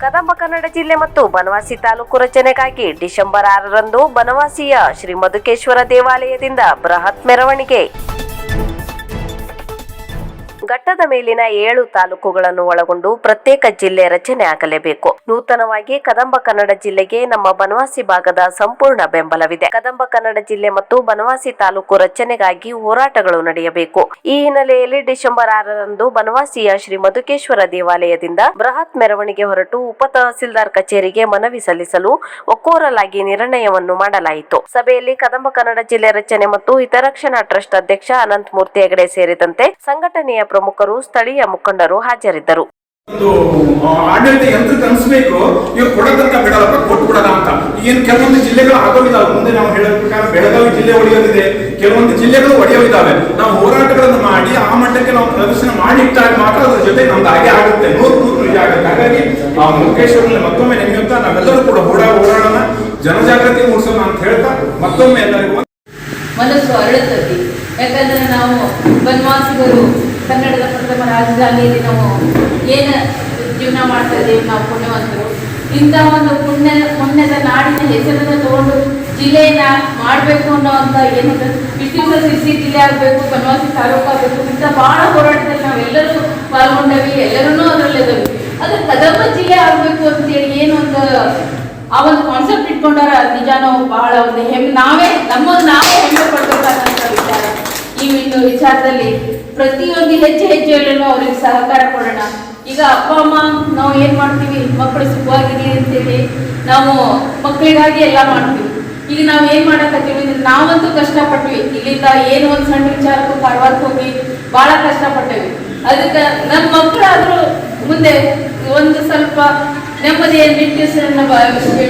ಕದಂಬ ಕನ್ನಡ ಜಿಲ್ಲೆ ಮತ್ತು ಬನವಾಸಿ ತಾಲೂಕು ರಚನೆಗಾಗಿ ಡಿಸೆಂಬರ್ 6ರಂದು ಬನವಾಸಿಯ ಶ್ರೀ ಮಧುಕೇಶ್ವರ ದೇವಾಲಯದಿಂದ ಬೃಹತ್ ಮೆರವಣಿಗೆ. ಘಟ್ಟದ ಮೇಲಿನ 7 ತಾಲೂಕುಗಳನ್ನು ಒಳಗೊಂಡು ಪ್ರತ್ಯೇಕ ಜಿಲ್ಲೆ ರಚನೆ ಆಗಲೇಬೇಕು. ನೂತನವಾಗಿ ಕದಂಬ ಕನ್ನಡ ಜಿಲ್ಲೆಗೆ ನಮ್ಮ ಬನವಾಸಿ ಭಾಗದ ಸಂಪೂರ್ಣ ಬೆಂಬಲವಿದೆ. ಕದಂಬ ಕನ್ನಡ ಜಿಲ್ಲೆ ಮತ್ತು ಬನವಾಸಿ ತಾಲೂಕು ರಚನೆಗಾಗಿ ಹೋರಾಟಗಳು ನಡೆಯಬೇಕು. ಈ ಹಿನ್ನೆಲೆಯಲ್ಲಿ ಡಿಸೆಂಬರ್ 6ರಂದು ಬನವಾಸಿಯ ಶ್ರೀ ಮಧುಕೇಶ್ವರ ದೇವಾಲಯದಿಂದ ಬೃಹತ್ ಮೆರವಣಿಗೆ ಹೊರಟು ಉಪ ತಹಸೀಲ್ದಾರ್ ಕಚೇರಿಗೆ ಮನವಿ ಸಲ್ಲಿಸಲು ಒಕ್ಕೊರಲಾಗಿ ನಿರ್ಣಯವನ್ನು ಮಾಡಲಾಯಿತು. ಸಭೆಯಲ್ಲಿ ಕದಂಬ ಕನ್ನಡ ಜಿಲ್ಲೆ ರಚನೆ ಮತ್ತು ಹಿತರಕ್ಷಣಾ ಟ್ರಸ್ಟ್ ಅಧ್ಯಕ್ಷ ಅನಂತ ಮೂರ್ತಿ ಹೆಗಡೆ ಸೇರಿದಂತೆ ಸಂಘಟನೆಯ ಪ್ರಮುಖರು, ಸ್ಥಳೀಯ ಮುಖಂಡರು ಹಾಜರಿದ್ದರು. ಆಡಳಿತ ಯಂತ್ರ ಅನಿಸ್ಬೇಕು, ಇವ್ರು ಕೊಡೋದನ್ನ ಬಿಡಲ್ಲಪ್ಪ, ಕೊಟ್ಟು ಬಿಡೋಣ ಅಂತ. ಏನು ಕೆಲವೊಂದು ಜಿಲ್ಲೆಗಳು ಆಗೋದಿದ್ದಾವೆ. ಮುಂದೆ ನಾವು ಹೇಳೋ ಪ್ರಕಾರ ಬೆಳಗಾವಿ ಜಿಲ್ಲೆ ಒಡೆಯೋದಿದೆ, ಕೆಲವೊಂದು ಜಿಲ್ಲೆಗಳು ಒಡೆಯೋದಿದ್ದಾವೆ. ನಾವು ಹೋರಾಟಗಳನ್ನು ಮಾಡಿ ಆ ಮಟ್ಟಕ್ಕೆ ನಾವು ಪ್ರದರ್ಶನ ಮಾಡಿಟ್ಟಾಗ ಮಾತ್ರ ಅದ್ರ ಜೊತೆ ನಮ್ದು ಹಾಗೆ ಆಗುತ್ತೆ, 100% ನಿಜ ಆಗುತ್ತೆ. ಹಾಗಾಗಿ ಆ ಮುಖೇಶ್ವರಲ್ಲಿ ಮತ್ತೊಮ್ಮೆ ನಿಮ್ಮಿಂದ ನಾವೆಲ್ಲರೂ ಕೂಡ ಓಡಾಡೋಣ, ಜನಜಾಗೃತಿ ಮೂಡಿಸೋಣ ಅಂತ ಹೇಳ್ತಾ ಮತ್ತೊಮ್ಮೆ ಎಲ್ಲರಿಗೂ ಮನಸ್ಸು ಅರಳುತ್ತದೆ. ಯಾಕಂದ್ರೆ ನಾವು ಬನವಾಸಿಗರು ಕನ್ನಡದ ಪ್ರಥಮ ರಾಜಧಾನಿಯಲ್ಲಿ ನಾವು ಏನು ಜೀವನ ಮಾಡ್ತಾ ಇದ್ದೀವಿ, ನಾವು ಪುಣ್ಯವಂತರು. ಇಂಥ ಒಂದು ಪುಣ್ಯದ ನಾಡಿನ ಹೆಸರನ್ನು ತಗೊಂಡು ಜಿಲ್ಲೆಯನ್ನ ಮಾಡಬೇಕು ಅನ್ನೋಂಥ ಏನಂದ್ರೆ ಇಷ್ಟು ಸಿರ್ಸಿ ಜಿಲ್ಲೆ ಆಗಬೇಕು, ಬನವಾಸಿ ತಾಲೂಕು ಆಗಬೇಕು, ಇಂಥ ಭಾಳ ಹೋರಾಟದಲ್ಲಿ ನಾವೆಲ್ಲರೂ ಪಾಲ್ಗೊಂಡವಿ, ಎಲ್ಲರೂ ಅದರಲ್ಲಿದ್ದೀವಿ. ಅದು ಕದಂಬ ಜಿಲ್ಲೆ ಆಗಬೇಕು ಅಂತೇಳಿ ಏನು ಒಂದು ಆ ಒಂದು ಕಾನ್ಸೆಪ್ಟ್ ಇಟ್ಕೊಂಡಾರ, ನಿಜ ನಾವು ಬಹಳ ಒಂದು ಹೆಮ್ಮೆ, ನಾವೇ ಹೆಮ್ಮೆ ಪಡ್ಬೇಕಾದಂಥ ವಿಚಾರ. ಈ ಒಂದು ವಿಚಾರದಲ್ಲಿ ಪ್ರತಿಯೊಂದು ಹೆಜ್ಜೆಯಲ್ಲೂ ಅವ್ರಿಗೆ ಸಹಕಾರ ಕೊಡೋಣ. ಈಗ ಅಪ್ಪ ಅಮ್ಮ ನಾವು ಏನು ಮಾಡ್ತೀವಿ, ಮಕ್ಕಳು ಸುಖವಾಗಿರಿ ಅಂತೇಳಿ ನಾವು ಮಕ್ಕಳಿಗಾಗಿ ಎಲ್ಲ ಮಾಡ್ತೀವಿ. ಈಗ ನಾವು ಏನು ಮಾಡಕತ್ತೀವಿ ಅಂದ್ರೆ ನಾವಂತೂ ಕಷ್ಟಪಟ್ವಿ. ಇಲ್ಲಿಂದ ಏನು ಒಂದು ಸಣ್ಣ ವಿಚಾರಕ್ಕೂ ಕಾರವಾರಕ್ಕೆ ಹೋಗಿ ಭಾಳ ಕಷ್ಟಪಟ್ಟೇವಿ. ಅದಕ್ಕೆ ನಮ್ಮ ಮಕ್ಕಳಾದರೂ ಮುಂದೆ ಒಂದು ಸ್ವಲ್ಪ ನೆಮ್ಮದಿಯ ನಿಟ್ಟಿಸನ್ನು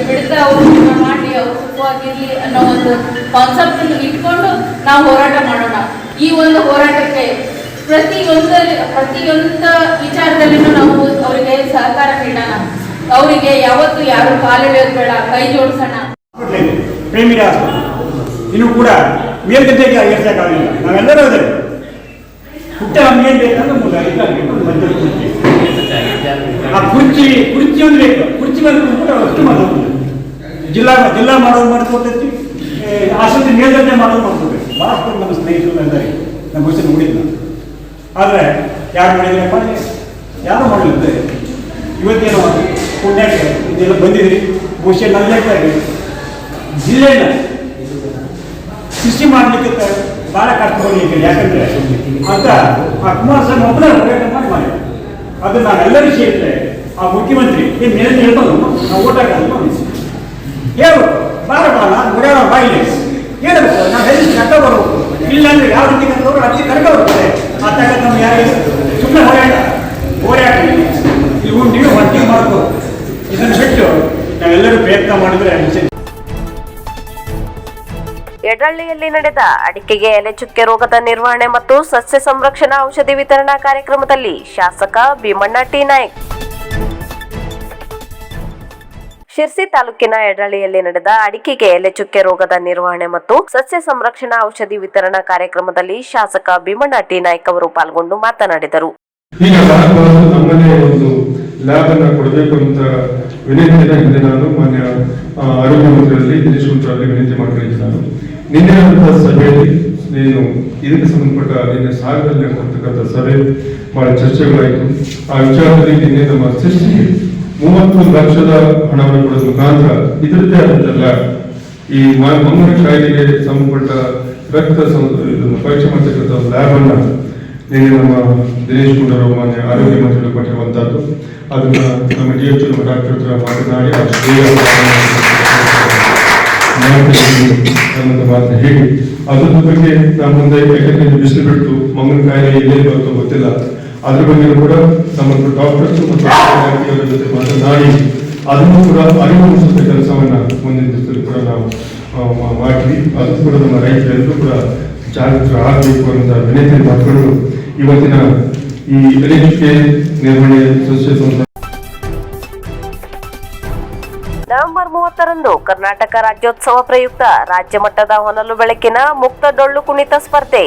ಬಿಡ್ತಾ ಅವರು ಮಾಡಿ ಅವರು ಸುಖವಾಗಿರಲಿ ಅನ್ನೋ ಒಂದು ಕಾನ್ಸೆಪ್ಟ್ ಇಟ್ಕೊಂಡು ನಾವು ಹೋರಾಟ ಮಾಡೋಣ. ಈ ಒಂದು ಹೋರಾಟಕ್ಕೆ ಪ್ರತಿಯೊಂದು ವಿಚಾರದಲ್ಲಿನೂ ನಾವು ಅವರಿಗೆ ಸಹಕಾರ ನೀಡೋಣ. ಅವರಿಗೆ ಯಾವತ್ತು ಯಾರು ಕಾಲೆಳೆಯೋದು ಬೇಡ, ಕೈ ಜೋಡಿಸೋಣ. ಇನ್ನು ಕೂಡ ಮೇಲ್ಗಟ್ಟೆಗೆ ಏರ್ಸಕ್ಕಾಗಲಿಲ್ಲ, ನಾವೆಲ್ಲರೂ ಅದೇ ಹುಟ್ಟ ನಮ್ಗೆ ಏನ್ ಬೇಕಂದ್ರೆ ಆ ಕುರ್ಚಿ ಒಂದು ಬೇಕು. ಕುರ್ಚಿ ಬಂದು ಅಷ್ಟು ಮಾಡೋದು, ಜಿಲ್ಲಾ ಮಾಡೋದು ಮಾಡ್ಕೊತೈತಿ, ಆಸ್ಪತ್ರೆ ಮೇಲ್ಗಟ್ಟೆ ಮಾಡೋದು ಮಾಡ್ಕೋಬೇಕು. ಭಾಳಷ್ಟು ನಮ್ಮ ಸ್ನೇಹಿತರು ಎಲ್ಲರಿ ನಮ್ಮ ಭವಿಷ್ಯ ನೋಡಿಲ್ಲ. ಆದರೆ ಯಾರು ಮಾಡಿದ್ರಪ್ಪ, ಯಾರು ಮಾಡಲಿದ್ದೆ. ಇವತ್ತೇನೋ ಪುಣ್ಯಕ್ಕೆ ಇದೆಲ್ಲ ಬಂದಿದ್ರಿ, ಬಹುಶಃ ನಲ್ಲೆಟ್ಟ ಜಿಲ್ಲೆನ ಸೃಷ್ಟಿ ಮಾಡಲಿಕ್ಕೆ ಭಾಳ ಕಷ್ಟ ಬರಲಿಕ್ಕೆ. ಯಾಕಂದರೆ ಅಂತ ಆ ಕುಮಾರಸ್ವಾಮಿ ಒಬ್ಬನೇ ಹೋರಾಟ ಮಾಡಿ ಅದು ನಾವೆಲ್ಲರೂ ಸೇರಿದ್ರೆ ಆ ಮುಖ್ಯಮಂತ್ರಿ ಮೇಲೆ ಹೇಳ್ಬೋದು, ನಾವು ಓಟ್ ಹಾಕೋದು ಹೇಳ್ಬೇಕು. ಬಾರ ಓಡಾಡೋ ಬಾಯಿಲೆ ಹೇಳ್ಬೇಕು, ನಾವು ಹೆಲ್ತ್ ಕಟ್ಟ ಬರ್ಬೇಕು. ಇಲ್ಲಾಂದ್ರೆ ಯಾವ ರೀತಿ ಕರ್ಕೊಂಡು ಅತಿ ಕರೆಕ ಬರ್ತದೆ. ಆ ತಕ್ಕ ನಮ್ಗೆ ಯಾರು ಸುಮ್ಮನೆ ಹೋರಾಡಿ ಇವು ನೀವು ಹೊಟ್ಟೆ ಮಾಡ್ಕೋ. ಇದನ್ನು ಬಿಟ್ಟು ನಾವೆಲ್ಲರೂ ಪ್ರಯತ್ನ ಮಾಡಿದ್ರೆ ಯಡ್ರಳ್ಳಿಯಲ್ಲಿ ನಡೆದ ಅಡಿಕೆಗೆ ಎಲೆ ಚುಕ್ಕೆ ರೋಗದ ನಿರ್ವಹಣೆ ಮತ್ತು ಸಸ್ಯ ಸಂರಕ್ಷಣಾ ಔಷಧಿ ವಿತರಣಾ ಕಾರ್ಯಕ್ರಮದಲ್ಲಿ ಶಾಸಕ ಭೀಮಣ್ಣ ಟಿ ನಾಯ್ಕ್. ಶಿರ್ಸಿ ತಾಲೂಕಿನ ಯಡ್ರಳ್ಳಿಯಲ್ಲಿ ನಡೆದ ಅಡಿಕೆಗೆ ಎಲೆ ಚುಕ್ಕೆ ರೋಗದ ನಿರ್ವಹಣೆ ಮತ್ತು ಸಸ್ಯ ಸಂರಕ್ಷಣಾ ಔಷಧಿ ವಿತರಣಾ ಕಾರ್ಯಕ್ರಮದಲ್ಲಿ ಶಾಸಕ ಭೀಮಣ್ಣ ಟಿ ನಾಯ್ಕ್ ಅವರು ಪಾಲ್ಗೊಂಡು ಮಾತನಾಡಿದರು. ಈಗ ನಮ್ಮನೆ ಒಂದು ಲ್ಯಾಬ್ ಅನ್ನ ಕೊಡಬೇಕು ಅಂತ ವಿನಂತಿನ ಹಿಂದೆ ನಾನು ಮಾನ್ಯ ಆರೋಗ್ಯ ಮಂತ್ರಿಯಲ್ಲಿ ದಿನೇಶ್ ಗುಂಡೂರಾವ್ರಿಗೆ ವಿನಂತಿ ಮಾಡ್ಕೊಂಡಿದ್ದೆ. ನಾನು ನಿನ್ನೆ ಸಭೆಯಲ್ಲಿ ನೀನು ಇದಕ್ಕೆ ಸಂಬಂಧಪಟ್ಟ ನಿನ್ನೆ ಸಾಗರದಲ್ಲಿ ನಡೆದಿರ್ತಕ್ಕಂಥ ಸಭೆ ಬಹಳ ಚರ್ಚೆಗಳಾಯಿತು. ಆ ವಿಚಾರದಲ್ಲಿ ನಿನ್ನೆ ನಮ್ಮ ಸೃಷ್ಟಿಗೆ 30 ಲಕ್ಷದ ಹಣವನ್ನು ಕೊಡೋದ್ರ ಮುಖಾಂತರ ಇದರದ್ದೇ ಆದಂತೆಲ್ಲ ಈ ಮಂಗನ ಕಾಯಿಲೆಗೆ ಸಂಬಂಧಪಟ್ಟ ರಕ್ತ ಇದನ್ನು ಪರೀಕ್ಷೆ ಮಾಡ್ತಕ್ಕಂಥ ಒಂದು ಲ್ಯಾಬ್ ಅನ್ನ ನಿನ್ನೆ ನಮ್ಮ ದಿನೇಶ್ ಗುಂಡೂರಾವ್ ಮಾನ್ಯ ಆರೋಗ್ಯ ಮಂತ್ರಿಗಳು ಕೊಟ್ಟಿರುವಂತಹದ್ದು. ಅದನ್ನ ನಮ್ಮ DHO ನಮ್ಮ ಡಾಕ್ಟರ್ ಹತ್ರ ಮಾತನಾಡಿ ಮಾತನ್ನ ಹೇಳಿ ಅದ್ರ ಬಗ್ಗೆ ನಮ್ಮ ಮುಂದೆ ಯಾಕಂದ್ರೆ ಬಿಸಿಲು ಬಿಟ್ಟು ಮಂಗನ ಕಾಯಿಲೆ ಎಲ್ಲೇ ಬರುತ್ತೋ ಗೊತ್ತಿಲ್ಲ, ಅದ್ರ ಬಗ್ಗೆ ಕೂಡ ನಮ್ಮ ಡಾಕ್ಟರ್ಸ್ ಮತ್ತು ಅವರ ಜೊತೆ ಮಾತನಾಡಿ ಅದನ್ನು ಕೂಡ ಅರಿವು ಮೂಡಿಸುವ ಕೆಲಸವನ್ನ ಮುಂದಿನ ದಿವಸದಲ್ಲಿ ಕೂಡ ನಾವು ಮಾಡಿದ್ವಿ. ಅದು ಕೂಡ ನಮ್ಮ ರೈತರೆಲ್ಲರೂ ಕೂಡ ಜಾಗೃತರು ಆಗಬೇಕು ಅಂತ ವಿನಂತಿ ಮಾಡಿಕೊಂಡು ಇವತ್ತಿನ ಈ ಎಲೆಚುಕ್ಕೆ ನಿರ್ವಹಣೆ ಸಸ್ಯ ನವೆಂಬರ್ 30ರಂದು ಕರ್ನಾಟಕ ರಾಜ್ಯೋತ್ಸವ ಪ್ರಯುಕ್ತ ರಾಜ್ಯ ಮಟ್ಟದ ಹೊನಲು ಬೆಳಕಿನ ಮುಕ್ತ ಡೊಳ್ಳು ಕುಣಿತ ಸ್ಪರ್ಧೆ.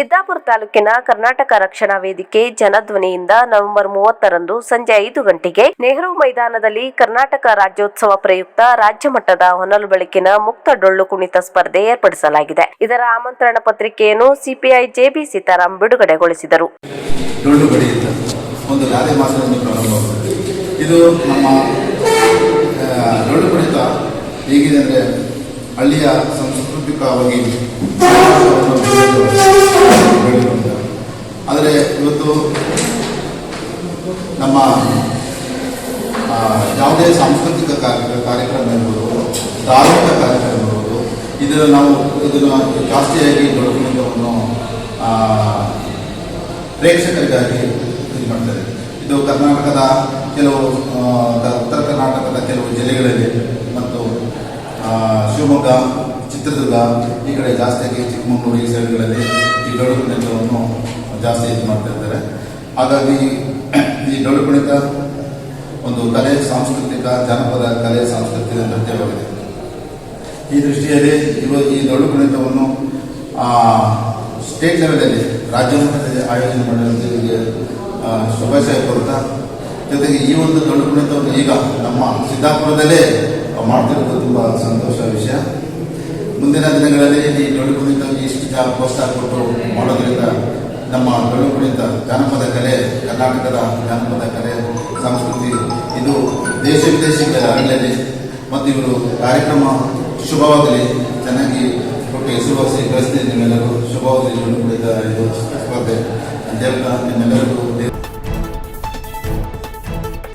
ಸಿದ್ದಾಪುರ ತಾಲೂಕಿನ ಕರ್ನಾಟಕ ರಕ್ಷಣಾ ವೇದಿಕೆ ಜನಧ್ವನಿಯಿಂದ ನವೆಂಬರ್ 30ರಂದು ಸಂಜೆ 5 ಗಂಟೆಗೆ ನೆಹರು ಮೈದಾನದಲ್ಲಿ ಕರ್ನಾಟಕ ರಾಜ್ಯೋತ್ಸವ ಪ್ರಯುಕ್ತ ರಾಜ್ಯ ಮಟ್ಟದ ಹೊನಲು ಬೆಳಕಿನ ಮುಕ್ತ ಡೊಳ್ಳು ಕುಣಿತ ಸ್ಪರ್ಧೆ ಏರ್ಪಡಿಸಲಾಗಿದೆ. ಇದರ ಆಮಂತ್ರಣ ಪತ್ರಿಕೆಯನ್ನು ಸಿಪಿಐ ಜೆಬಿ ಸೀತಾರಾಮ್ ಬಿಡುಗಡೆಗೊಳಿಸಿದರು. ಡೊಳ್ಳು ಬಡಿಯಿಂದ ಒಂದು ಗಾದೆ ಮಾಸದಿಂದ ಪ್ರಾರಂಭವಾಗುತ್ತದೆ. ಇದು ನಮ್ಮ ಡೊಳ್ಳು ಕುಣಿತ ಹೇಗಿದೆ ಅಂದರೆ ಹಳ್ಳಿಯ ಸಾಂಸ್ಕೃತಿಕವಾಗಿ ಆದರೆ ಇವತ್ತು ನಮ್ಮ ಯಾವುದೇ ಸಾಂಸ್ಕೃತಿಕ ಕಾರ್ಯಕ್ರಮ ಇರ್ಬೋದು, ಧಾರ್ಮಿಕ ಕಾರ್ಯಕ್ರಮ ಇರ್ಬೋದು, ಇದನ್ನು ಜಾಸ್ತಿಯಾಗಿ ಡೊಳ್ಳು ಕುಣಿತವನ್ನು ಪ್ರೇಕ್ಷಕರಿಗಾಗಿ ಇದು ಮಾಡ್ತಾರೆ. ಇದು ಕರ್ನಾಟಕದ ಕೆಲವು ಉತ್ತರ ಕರ್ನಾಟಕದ ಕೆಲವು ಜಿಲ್ಲೆಗಳಲ್ಲಿ ಮತ್ತು ಶಿವಮೊಗ್ಗ, ಚಿತ್ರದುರ್ಗ ಈ ಕಡೆ ಜಾಸ್ತಿಯಾಗಿ ಚಿಕ್ಕಮಗಳೂರು ಈ ಸೈಡ್ಗಳಲ್ಲಿ ಈ ಡೊಳ್ಳು ಕುಣಿತವನ್ನು ಜಾಸ್ತಿ ಇದು ಮಾಡ್ತಾ ಇದ್ದಾರೆ. ಹಾಗಾಗಿ ಈ ಡೊಳ್ಳು ಕುಣಿತ ಒಂದು ಕಲೆ, ಸಾಂಸ್ಕೃತಿಕ ಜಾನಪದ ಕಲೆ, ಸಾಂಸ್ಕೃತಿಕ ನೃತ್ಯವಾಗಿದೆ. ಈ ದೃಷ್ಟಿಯಲ್ಲಿ ಈ ಡೊಳ್ಳು ಕುಣಿತವನ್ನು ಸ್ಟೇಟ್ ಲೆವೆಲಲ್ಲಿ ರಾಜ್ಯ ಮಟ್ಟದಲ್ಲಿ ಆಯೋಜನೆ ಮಾಡಿರುವುದಕ್ಕೆ ಶುಭಾಶಯ ಕೋರುತ್ತಾ, ಜೊತೆಗೆ ಈ ಒಂದು ಡೊಳ್ಳು ಕುಣಿತವನ್ನು ಈಗ ನಮ್ಮ ಸಿದ್ದಾಪುರದಲ್ಲೇ ಮಾಡ್ತಿರೋದು ತುಂಬ ಸಂತೋಷದ ವಿಷಯ. ಮುಂದಿನ ದಿನಗಳಲ್ಲಿ ಈ ಡೊಳ್ಳು ಕುಣಿತ ಇಷ್ಟು ಪ್ರೋತ್ಸಾಹ ಕೊಟ್ಟು ಮಾಡೋದ್ರಿಂದ ನಮ್ಮ ಡೊಳ್ಳು ಕುಣಿತ ಜಾನಪದ ಕಲೆ, ಕರ್ನಾಟಕದ ಜಾನಪದ ಕಲೆ ಸಂಸ್ಕೃತಿ ಇದು ದೇಶ ವಿದೇಶಕ್ಕೆ ಹರಡಲಿ ಮತ್ತು ಇವರು ಕಾರ್ಯಕ್ರಮ ಶುಭವಾಗಲಿ, ಚೆನ್ನಾಗಿ ಕೊಟ್ಟು ಹೆಸರುವಾಸಿ ಕಳಿಸ್ತೀನಿ. ನಿಮ್ಮೆಲ್ಲರೂ ಶುಭವಾಗಲಿ. ಡೊಳ್ಳು ಕುಣಿತ ಇದು ಸ್ಪರ್ಧೆ ಅಂತ ಹೇಳ್ತಾ ನಿಮ್ಮೆಲ್ಲರಿಗೂ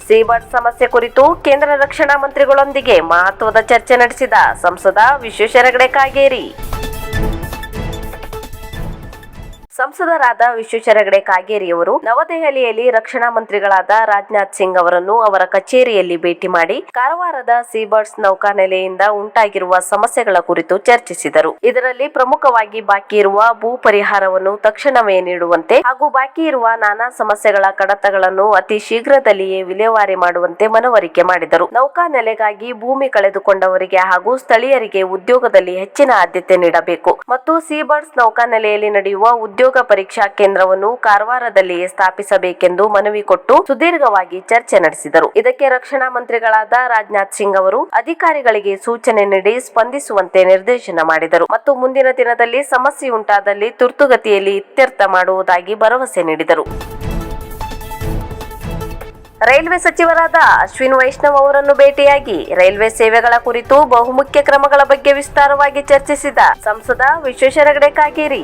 ಸೀಬರ್ಡ್ ಸಮಸ್ಯೆ ಕುರಿತು ಕೇಂದ್ರ ರಕ್ಷಣಾ ಮಂತ್ರಿಗಳೊಂದಿಗೆ ಮಹತ್ವದ ಚರ್ಚೆ ನಡೆಸಿದ ಸಂಸದ ವಿಶ್ವೇಶ್ವರ ಹೆಗಡೆ ಕಾಗೇರಿ. ಸಂಸದರಾದ ವಿಶ್ವೇಶ್ವರ ಹೆಗಡೆ ಕಾಗೇರಿಯವರು ನವದೆಹಲಿಯಲ್ಲಿ ರಕ್ಷಣಾ ಮಂತ್ರಿಗಳಾದ ರಾಜನಾಥ್ ಸಿಂಗ್ ಅವರನ್ನು ಅವರ ಕಚೇರಿಯಲ್ಲಿ ಭೇಟಿ ಮಾಡಿ ಕಾರವಾರದ ಸೀಬರ್ಡ್ಸ್ ನೌಕಾನೆಲೆಯಿಂದ ಉಂಟಾಗಿರುವ ಸಮಸ್ಯೆಗಳ ಕುರಿತು ಚರ್ಚಿಸಿದರು. ಇದರಲ್ಲಿ ಪ್ರಮುಖವಾಗಿ ಬಾಕಿ ಇರುವ ಭೂ ಪರಿಹಾರವನ್ನು ತಕ್ಷಣವೇ ನೀಡುವಂತೆ ಹಾಗೂ ಬಾಕಿ ಇರುವ ನಾನಾ ಸಮಸ್ಯೆಗಳ ಕಡತಗಳನ್ನು ಅತಿ ಶೀಘ್ರದಲ್ಲಿಯೇ ವಿಲೇವಾರಿ ಮಾಡುವಂತೆ ಮನವರಿಕೆ ಮಾಡಿದರು. ನೌಕಾನೆಲೆಗಾಗಿ ಭೂಮಿ ಕಳೆದುಕೊಂಡವರಿಗೆ ಹಾಗೂ ಸ್ಥಳೀಯರಿಗೆ ಉದ್ಯೋಗದಲ್ಲಿ ಹೆಚ್ಚಿನ ಆದ್ಯತೆ ನೀಡಬೇಕು ಮತ್ತು ಸೀಬರ್ಡ್ಸ್ ನೌಕಾನೆಲೆಯಲ್ಲಿ ನಡೆಯುವ ಉದ್ಯೋಗ ಪರೀಕ್ಷಾ ಕೇಂದ್ರವನ್ನು ಕಾರವಾರದಲ್ಲಿಯೇ ಸ್ಥಾಪಿಸಬೇಕೆಂದು ಮನವಿ ಕೊಟ್ಟು ಸುದೀರ್ಘವಾಗಿ ಚರ್ಚೆ ನಡೆಸಿದರು. ಇದಕ್ಕೆ ರಕ್ಷಣಾ ಮಂತ್ರಿಗಳಾದ ರಾಜನಾಥ್ ಸಿಂಗ್ ಅವರು ಅಧಿಕಾರಿಗಳಿಗೆ ಸೂಚನೆ ನೀಡಿ ಸ್ಪಂದಿಸುವಂತೆ ನಿರ್ದೇಶನ ಮಾಡಿದರು ಮತ್ತು ಮುಂದಿನ ದಿನದಲ್ಲಿ ಸಮಸ್ಯೆ ಉಂಟಾದಲ್ಲಿ ತುರ್ತುಗತಿಯಲ್ಲಿ ಇತ್ಯರ್ಥ ಮಾಡುವುದಾಗಿ ಭರವಸೆ ನೀಡಿದರು. ರೈಲ್ವೆ ಸಚಿವರಾದ ಅಶ್ವಿನ್ ವೈಷ್ಣವ್ ಅವರನ್ನು ಭೇಟಿಯಾಗಿ ರೈಲ್ವೆ ಸೇವೆಗಳ ಕುರಿತು ಬಹುಮುಖ್ಯ ಕ್ರಮಗಳ ಬಗ್ಗೆ ವಿಸ್ತಾರವಾಗಿ ಚರ್ಚಿಸಿದ ಸಂಸದ ವಿಶ್ವೇಶ್ವರ ಹೆಗಡೆ ಕಾಗೇರಿ.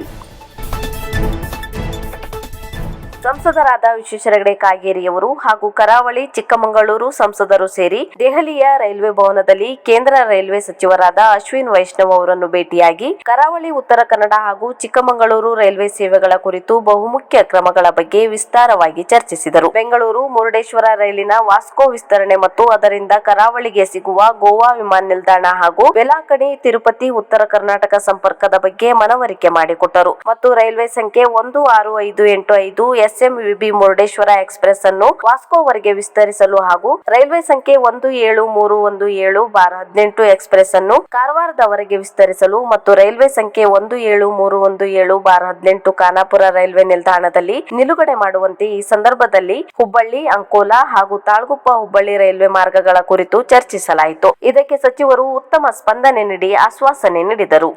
ಸಂಸದರಾದ ವಿಶ್ವೇಶ್ವರ ಹೆಗಡೆ ಕಾಗೇರಿಯವರು ಹಾಗೂ ಕರಾವಳಿ, ಚಿಕ್ಕಮಗಳೂರು ಸಂಸದರು ಸೇರಿ ದೆಹಲಿಯ ರೈಲ್ವೆ ಭವನದಲ್ಲಿ ಕೇಂದ್ರ ರೈಲ್ವೆ ಸಚಿವರಾದ ಅಶ್ವಿನ್ ವೈಷ್ಣವ್ ಅವರನ್ನು ಭೇಟಿಯಾಗಿ ಕರಾವಳಿ, ಉತ್ತರ ಕನ್ನಡ ಹಾಗೂ ಚಿಕ್ಕಮಗಳೂರು ರೈಲ್ವೆ ಸೇವೆಗಳ ಕುರಿತು ಬಹುಮುಖ್ಯ ಕ್ರಮಗಳ ಬಗ್ಗೆ ವಿಸ್ತಾರವಾಗಿ ಚರ್ಚಿಸಿದರು. ಬೆಂಗಳೂರು ಮುರುಡೇಶ್ವರ ರೈಲಿನ ವಾಸ್ಕೋ ವಿಸ್ತರಣೆ ಮತ್ತು ಅದರಿಂದ ಕರಾವಳಿಗೆ ಸಿಗುವ ಗೋವಾ ವಿಮಾನ ನಿಲ್ದಾಣ ಹಾಗೂ ವೆಲಾಕಣಿ, ತಿರುಪತಿ, ಉತ್ತರ ಕರ್ನಾಟಕ ಸಂಪರ್ಕದ ಬಗ್ಗೆ ಮನವರಿಕೆ ಮಾಡಿಕೊಟ್ಟರು ಮತ್ತು ರೈಲ್ವೆ ಸಂಖ್ಯೆ 16585 SMVB ಮುರುಡೇಶ್ವರ ಎಕ್ಸ್ಪ್ರೆಸ್ ಅನ್ನು ವಾಸ್ಕೋವರೆಗೆ ವಿಸ್ತರಿಸಲು ಹಾಗೂ ರೈಲ್ವೆ ಸಂಖ್ಯೆ 17317/18 ಎಕ್ಸ್ಪ್ರೆಸ್ ಅನ್ನು ಕಾರವಾರದವರೆಗೆ ವಿಸ್ತರಿಸಲು ಮತ್ತು ರೈಲ್ವೆ ಸಂಖ್ಯೆ 17317/18 ಖಾನಾಪುರ ರೈಲ್ವೆ ನಿಲ್ದಾಣದಲ್ಲಿ ನಿಲುಗಡೆ ಮಾಡುವಂತೆ ಈ ಸಂದರ್ಭದಲ್ಲಿ ಹುಬ್ಬಳ್ಳಿ, ಅಂಕೋಲಾ ಹಾಗೂ ತಾಳಗುಪ್ಪ ಹುಬ್ಬಳ್ಳಿ ರೈಲ್ವೆ ಮಾರ್ಗಗಳ ಕುರಿತು ಚರ್ಚಿಸಲಾಯಿತು. ಇದಕ್ಕೆ ಸಚಿವರು ಉತ್ತಮ ಸ್ಪಂದನೆ ನೀಡಿ ಆಶ್ವಾಸನೆ ನೀಡಿದರು.